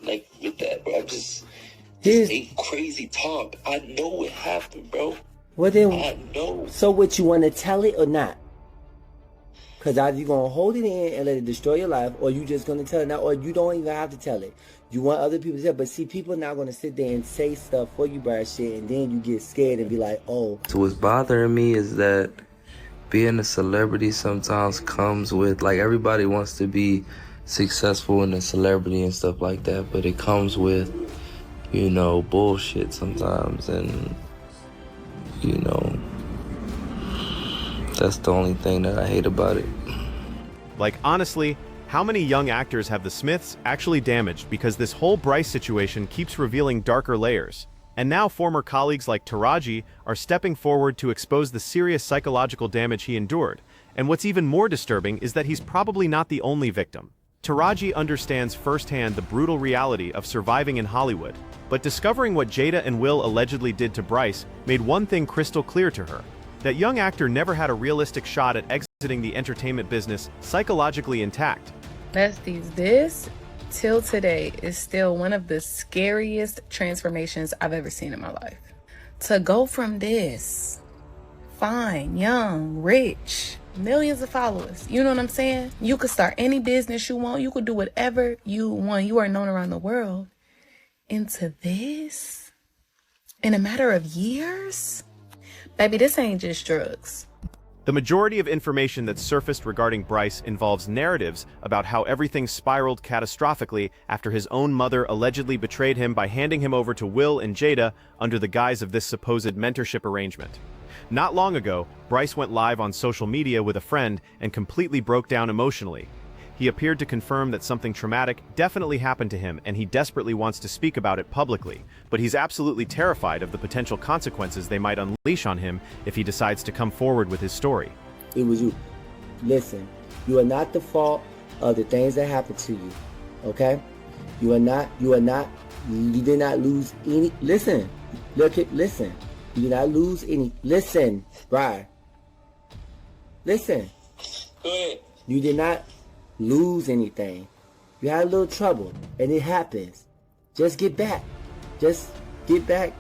like with that, bro. Here's ain't crazy talk. I know it happened, bro. well then, I know. so what, you want to tell it or not? Because either you're going to hold it in and let it destroy your life, or you just going to tell it now, or you don't even have to tell it. You want other people to tell, but see, people are not going to sit there and say stuff for you, Bryshere, and then you get scared and be like, oh. So what's bothering me is that being a celebrity sometimes comes with, like, everybody wants to be successful and a celebrity and stuff like that, but it comes with, you know, bullshit sometimes, and, you know, that's the only thing that I hate about it. Like, honestly, how many young actors have the Smiths actually damaged because this whole Bryce situation keeps revealing darker layers? And now former colleagues like Taraji are stepping forward to expose the serious psychological damage he endured. And what's even more disturbing is that he's probably not the only victim. Taraji understands firsthand the brutal reality of surviving in Hollywood, but discovering what Jada and Will allegedly did to Bryce made one thing crystal clear to her: that young actor never had a realistic shot at exiting the entertainment business psychologically intact. Besties, this, till today, is still one of the scariest transformations I've ever seen in my life. To go from this, fine, young, rich, millions of followers, you know what I'm saying? You could start any business you want, you could do whatever you want, you are known around the world, into this, in a matter of years? Baby, this ain't just drugs. The majority of information that's surfaced regarding Bryce involves narratives about how everything spiraled catastrophically after his own mother allegedly betrayed him by handing him over to Will and Jada under the guise of this supposed mentorship arrangement. Not long ago, Bryce went live on social media with a friend and completely broke down emotionally. He appeared to confirm that something traumatic definitely happened to him, and he desperately wants to speak about it publicly, but he's absolutely terrified of the potential consequences they might unleash on him if he decides to come forward with his story. It was you. Listen, you are not the fault of the things that happened to you, okay? You did not lose any, listen, listen. You did not lose any, listen, Brian. Listen. Go ahead. You did not lose anything. You had a little trouble, and it happens. Just get back. Just get back.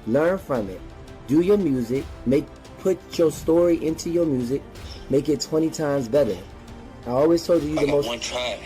Learn from it. Do your music. Put your story into your music. Make it 20 times better. I always told you, I got one try.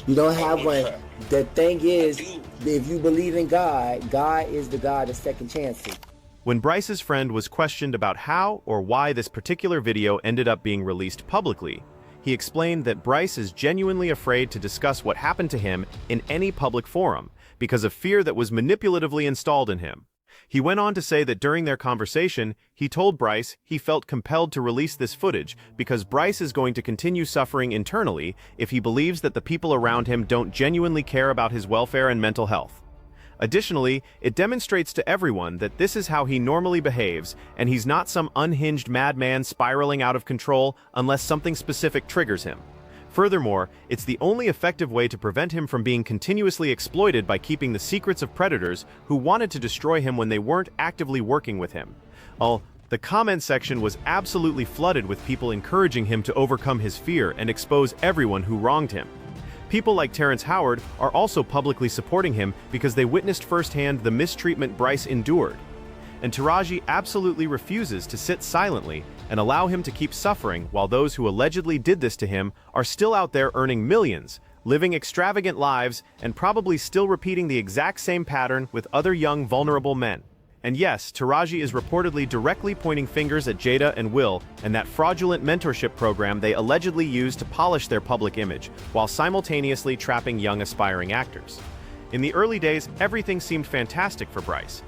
You don't have one. The thing is, if you believe in God, God is the God of second chances. When Bryce's friend was questioned about how or why this particular video ended up being released publicly, he explained that Bryce is genuinely afraid to discuss what happened to him in any public forum because of fear that was manipulatively installed in him. He went on to say that during their conversation, he told Bryce he felt compelled to release this footage because Bryce is going to continue suffering internally if he believes that the people around him don't genuinely care about his welfare and mental health. Additionally, it demonstrates to everyone that this is how he normally behaves, and he's not some unhinged madman spiraling out of control unless something specific triggers him. Furthermore, it's the only effective way to prevent him from being continuously exploited by keeping the secrets of predators who wanted to destroy him when they weren't actively working with him. The comment section was absolutely flooded with people encouraging him to overcome his fear and expose everyone who wronged him. People like Terrence Howard are also publicly supporting him because they witnessed firsthand the mistreatment Bryce endured. And Taraji absolutely refuses to sit silently and allow him to keep suffering while those who allegedly did this to him are still out there earning millions, living extravagant lives, and probably still repeating the exact same pattern with other young, vulnerable men. And yes, Taraji is reportedly directly pointing fingers at Jada and Will and that fraudulent mentorship program they allegedly used to polish their public image, while simultaneously trapping young aspiring actors. In the early days, everything seemed fantastic for Bryce.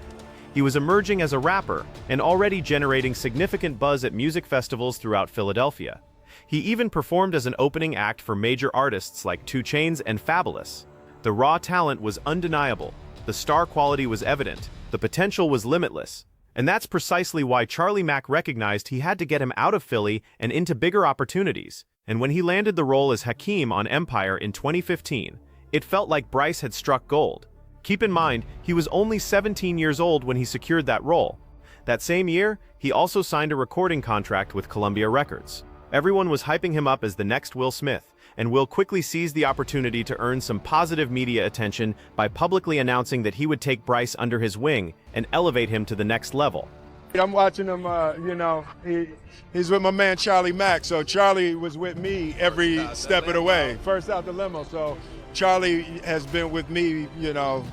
He was emerging as a rapper and already generating significant buzz at music festivals throughout Philadelphia. He even performed as an opening act for major artists like 2 Chainz and Fabulous. The raw talent was undeniable, the star quality was evident, the potential was limitless. And that's precisely why Charlie Mack recognized he had to get him out of Philly and into bigger opportunities. And when he landed the role as Hakeem on Empire in 2015, it felt like Bryce had struck gold. Keep in mind, he was only 17 years old when he secured that role. That same year, he also signed a recording contract with Columbia Records. Everyone was hyping him up as the next Will Smith, and Will quickly seized the opportunity to earn some positive media attention by publicly announcing that he would take Bryce under his wing and elevate him to the next level. I'm watching him, you know, he's with my man Charlie Mack, so Charlie was with me every step of the way, first out the limo. So Charlie has been with me, you know,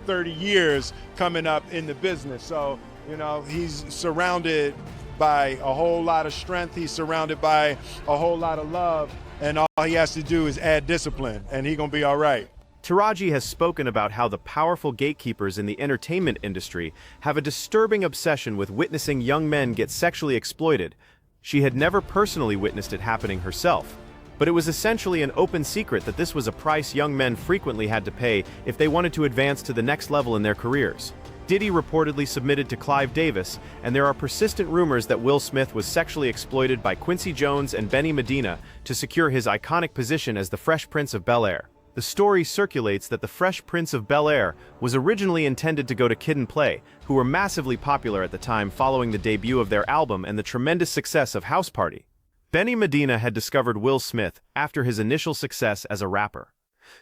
30 years coming up in the business. So, you know, he's surrounded by a whole lot of strength. He's surrounded by a whole lot of love, and all he has to do is add discipline, and he's gonna be all right. Taraji has spoken about how the powerful gatekeepers in the entertainment industry have a disturbing obsession with witnessing young men get sexually exploited. She had never personally witnessed it happening herself, but it was essentially an open secret that this was a price young men frequently had to pay if they wanted to advance to the next level in their careers. Diddy reportedly submitted to Clive Davis, and there are persistent rumors that Will Smith was sexually exploited by Quincy Jones and Benny Medina to secure his iconic position as the Fresh Prince of Bel-Air. The story circulates that the Fresh Prince of Bel-Air was originally intended to go to Kid and Play, who were massively popular at the time following the debut of their album and the tremendous success of House Party. Benny Medina had discovered Will Smith after his initial success as a rapper.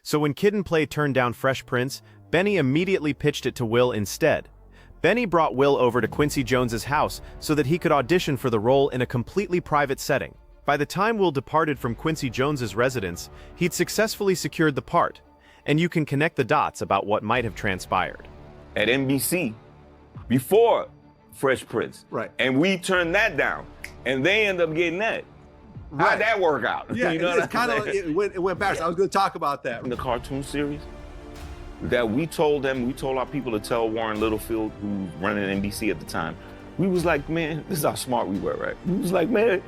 So when Kid and Play turned down Fresh Prince, Benny immediately pitched it to Will instead. Benny brought Will over to Quincy Jones's house so that he could audition for the role in a completely private setting. By the time Will departed from Quincy Jones's residence, he'd successfully secured the part, and you can connect the dots about what might have transpired. At NBC, before Fresh Prince, right? And we turned that down, and they end up getting that. Right. How'd that work out? Yeah, you know it's kind of it went backwards. I was going to talk about that. In the cartoon series, that we told our people to tell Warren Littlefield, who was running NBC at the time, we was like, man, this is how smart we were, right? We was like, man,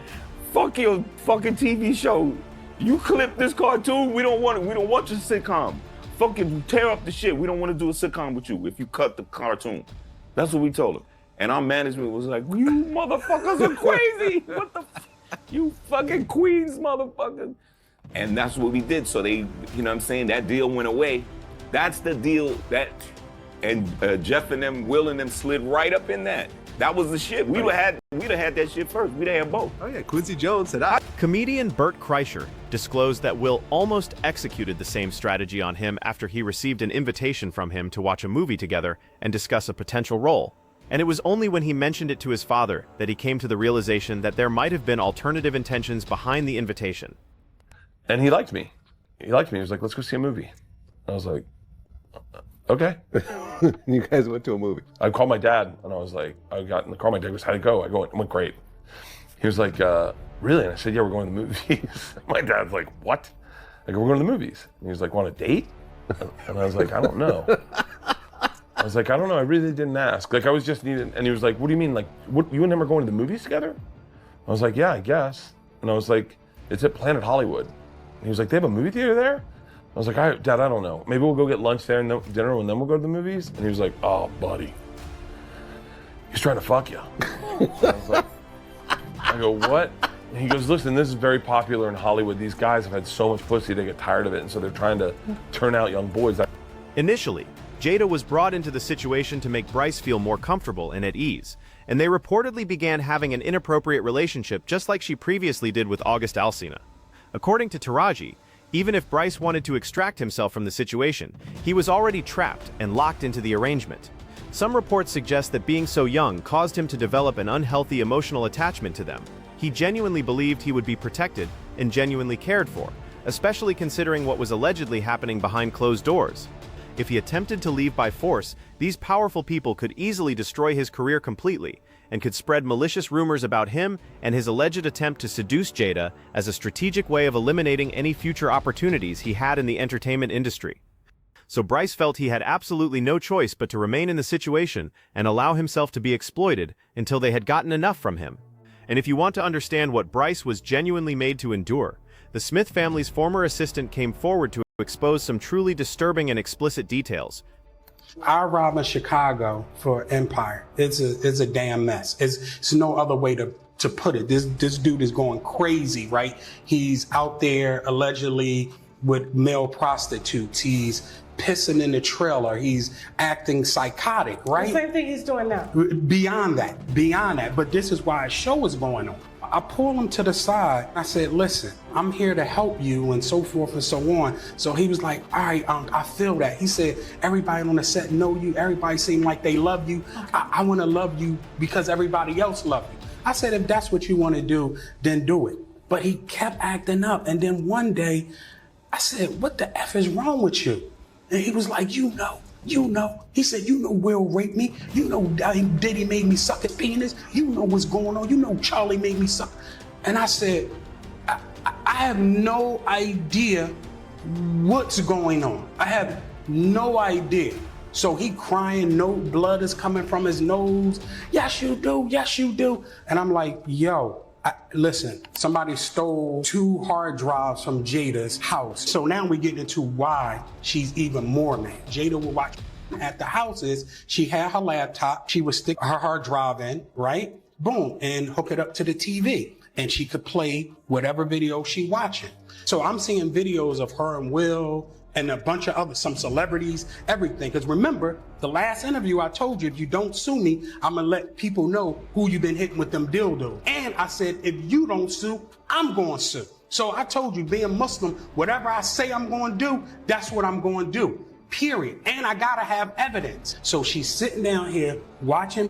fuck your fucking TV show. You clip this cartoon, we don't want your sitcom. Fucking tear up the shit. We don't want to do a sitcom with you if you cut the cartoon. That's what we told them. And our management was like, you motherfuckers are crazy. What the you fucking Queens motherfuckers. And that's what we did. So they, you know what I'm saying, that deal went away. That's the deal and Jeff and them, Will and them slid right up in that. That was the shit. We'd have had that shit first. We'd have had both. Oh yeah, Quincy Jones said I. Comedian Bert Kreischer disclosed that Will almost executed the same strategy on him after he received an invitation from him to watch a movie together and discuss a potential role. And it was only when he mentioned it to his father that he came to the realization that there might have been alternative intentions behind the invitation. And he liked me. He liked me. He was like, let's go see a movie. I was like, okay. You guys went to a movie. I called my dad, and I was like, I got in the car. My dad goes, how'd it go? I go, it went great. He was like, really? And I said, yeah, we're going to the movies. My dad's like, what? I go, we're going to the movies. And he was like, want a date? And I was like, I don't know. I was like, I don't know. I really didn't ask. Like, I was just needing. And he was like, what do you mean? Like, what? You and him are going to the movies together? I was like, yeah, I guess. And I was like, it's at Planet Hollywood. And he was like, they have a movie theater there? I was like, Dad, I don't know. Maybe we'll go get lunch there and dinner, and then we'll go to the movies. And he was like, oh, buddy, he's trying to fuck you. I was like, I go, what? And he goes, listen, this is very popular in Hollywood. These guys have had so much pussy, they get tired of it, and so they're trying to turn out young boys. Initially, Jada was brought into the situation to make Bryce feel more comfortable and at ease, and they reportedly began having an inappropriate relationship just like she previously did with August Alsina. According to Taraji, even if Bryce wanted to extract himself from the situation, he was already trapped and locked into the arrangement. Some reports suggest that being so young caused him to develop an unhealthy emotional attachment to them. He genuinely believed he would be protected and genuinely cared for, especially considering what was allegedly happening behind closed doors. If he attempted to leave by force, these powerful people could easily destroy his career completely and could spread malicious rumors about him and his alleged attempt to seduce Jada as a strategic way of eliminating any future opportunities he had in the entertainment industry. So Bryce felt he had absolutely no choice but to remain in the situation and allow himself to be exploited until they had gotten enough from him. And if you want to understand what Bryce was genuinely made to endure, the Smith family's former assistant came forward to expose some truly disturbing and explicit details. I robbed in Chicago for Empire. It's a damn mess. It's no other way to put it. This dude is going crazy, right? He's out there allegedly with male prostitutes. He's pissing in the trailer. He's acting psychotic, right? The same thing he's doing now. Beyond that. But this is why a show is going on. I pulled him to the side. I said, listen, I'm here to help you and so forth and so on. So he was like, all right, I feel that. He said, everybody on the set know you. Everybody seem like they love you. I want to love you because everybody else love you. I said, if that's what you want to do, then do it. But he kept acting up. And then one day I said, what the F is wrong with you? And he was like, you know. He said, you know Will raped me. You know Diddy made me suck his penis. You know what's going on. You know Charlie made me suck. And I said, I have no idea what's going on. I have no idea. So he crying, no blood is coming from his nose. Yes, you do. Yes, you do. And I'm like, yo, listen, somebody stole 2 hard drives from Jada's house. So now we get into why she's even more mad. Jada will watch at the houses. She had her laptop. She would stick her hard drive in, right? Boom, and hook it up to the TV. And she could play whatever video she watching. So I'm seeing videos of her and Will and a bunch of other, some celebrities, everything. Because remember, the last interview I told you, if you don't sue me, I'm gonna let people know who you've been hitting with them dildos. And I said, if you don't sue, I'm gonna sue. So I told you, being Muslim, whatever I say I'm gonna do, that's what I'm gonna do, period. And I gotta have evidence. So she's sitting down here watching,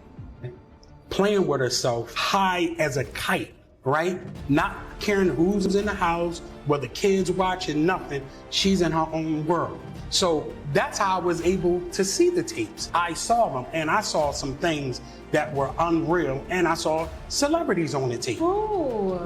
playing with herself, high as a kite, right? Not caring who's in the house, whether kids watching, nothing. She's in her own world. So that's how I was able to see the tapes. I saw them, and I saw some things that were unreal, and I saw celebrities on the tape. Ooh.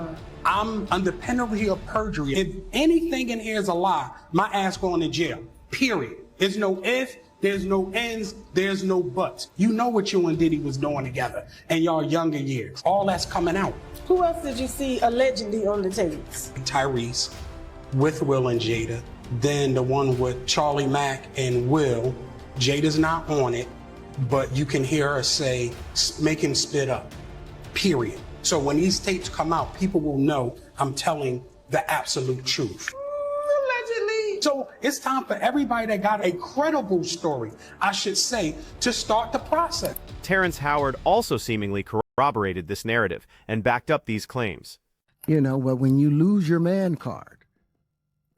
I'm under penalty of perjury. If anything in here is a lie, my ass going to jail, period. There's no if, there's no ends, there's no buts. You know what you and Diddy was doing together in y'all younger years. All that's coming out. Who else did you see allegedly on the tapes? Tyrese with Will and Jada. Then the one with Charlie Mack and Will. Jada's not on it, but you can hear her say, make him spit up, period. So when these tapes come out, people will know I'm telling the absolute truth. Allegedly. So it's time for everybody that got a credible story, I should say, to start the process. Terrence Howard also seemingly corroborated this narrative and backed up these claims. You know, well, when you lose your man card,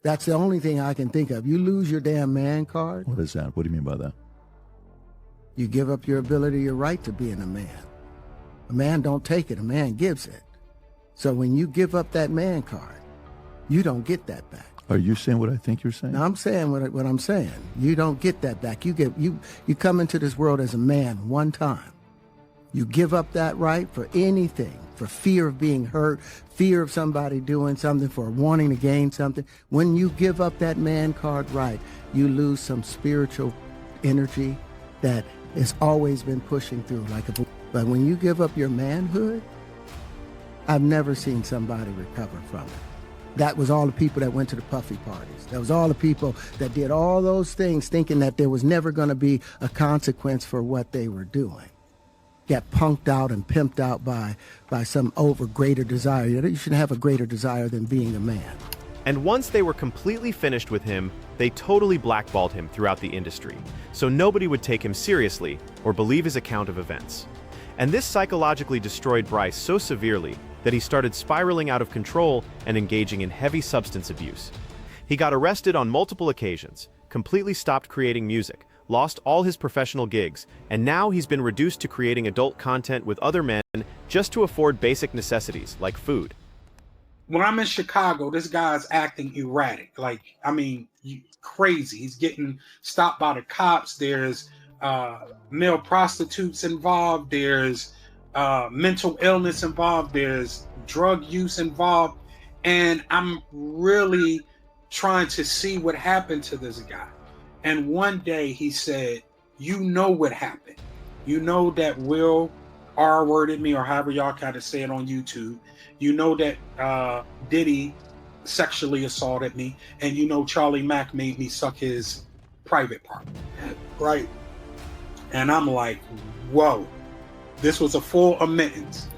that's the only thing I can think of. You lose your damn man card. What is that? What do you mean by that? You give up your ability, your right to being a man. A man don't take it, a man gives it. So when you give up that man card, you don't get that back. Are you saying what I think you're saying? No, I'm saying what I'm saying. You don't get that back. You come into this world as a man one time. You give up that right for anything, for fear of being hurt, fear of somebody doing something, for wanting to gain something. When you give up that man card right, you lose some spiritual energy that has always been pushing through like a balloon. But when you give up your manhood, I've never seen somebody recover from it. That was all the people that went to the puffy parties. That was all the people that did all those things thinking that there was never going to be a consequence for what they were doing. Get punked out and pimped out by some greater desire. You shouldn't have a greater desire than being a man. And once they were completely finished with him, they totally blackballed him throughout the industry, so nobody would take him seriously or believe his account of events. And this psychologically destroyed Bryce so severely that he started spiraling out of control and engaging in heavy substance abuse. He got arrested on multiple occasions, completely stopped creating music, lost all his professional gigs, and now he's been reduced to creating adult content with other men just to afford basic necessities like food. When I'm in Chicago, this guy's acting erratic. Like, I mean, crazy. He's getting stopped by the cops. There's male prostitutes involved. There's mental illness involved. There's drug use involved. And I'm really trying to see what happened to this guy. And one day he said, you know what happened. You know that Will R-worded me, or however y'all kind of say it on YouTube. You know that Diddy sexually assaulted me. And you know Charlie Mack made me suck his private part. Right? And I'm like, whoa. This was a full admittance.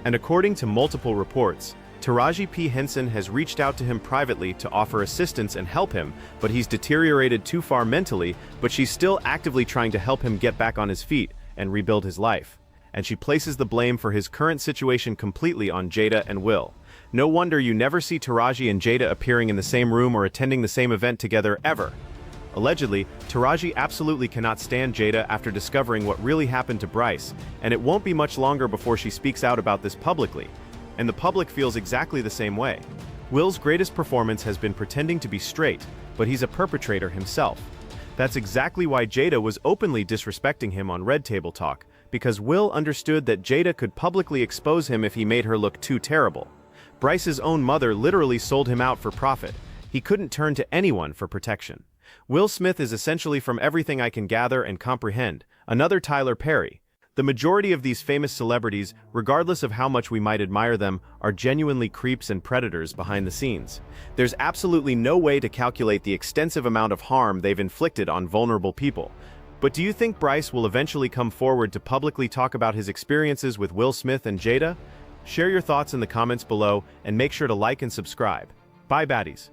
And according to multiple reports, Taraji P. Henson has reached out to him privately to offer assistance and help him, but he's deteriorated too far mentally, but she's still actively trying to help him get back on his feet and rebuild his life. and she places the blame for his current situation completely on Jada and Will. No wonder you never see Taraji and Jada appearing in the same room or attending the same event together ever. Allegedly, Taraji absolutely cannot stand Jada after discovering what really happened to Bryce, and it won't be much longer before she speaks out about this publicly. And the public feels exactly the same way. Will's greatest performance has been pretending to be straight, but he's a perpetrator himself. That's exactly why Jada was openly disrespecting him on Red Table Talk, because Will understood that Jada could publicly expose him if he made her look too terrible. Bryce's own mother literally sold him out for profit. He couldn't turn to anyone for protection. Will Smith is essentially, from everything I can gather and comprehend, another Tyler Perry. The majority of these famous celebrities, regardless of how much we might admire them, are genuinely creeps and predators behind the scenes. There's absolutely no way to calculate the extensive amount of harm they've inflicted on vulnerable people. But do you think Bryce will eventually come forward to publicly talk about his experiences with Will Smith and Jada? Share your thoughts in the comments below and make sure to like and subscribe. Bye, baddies.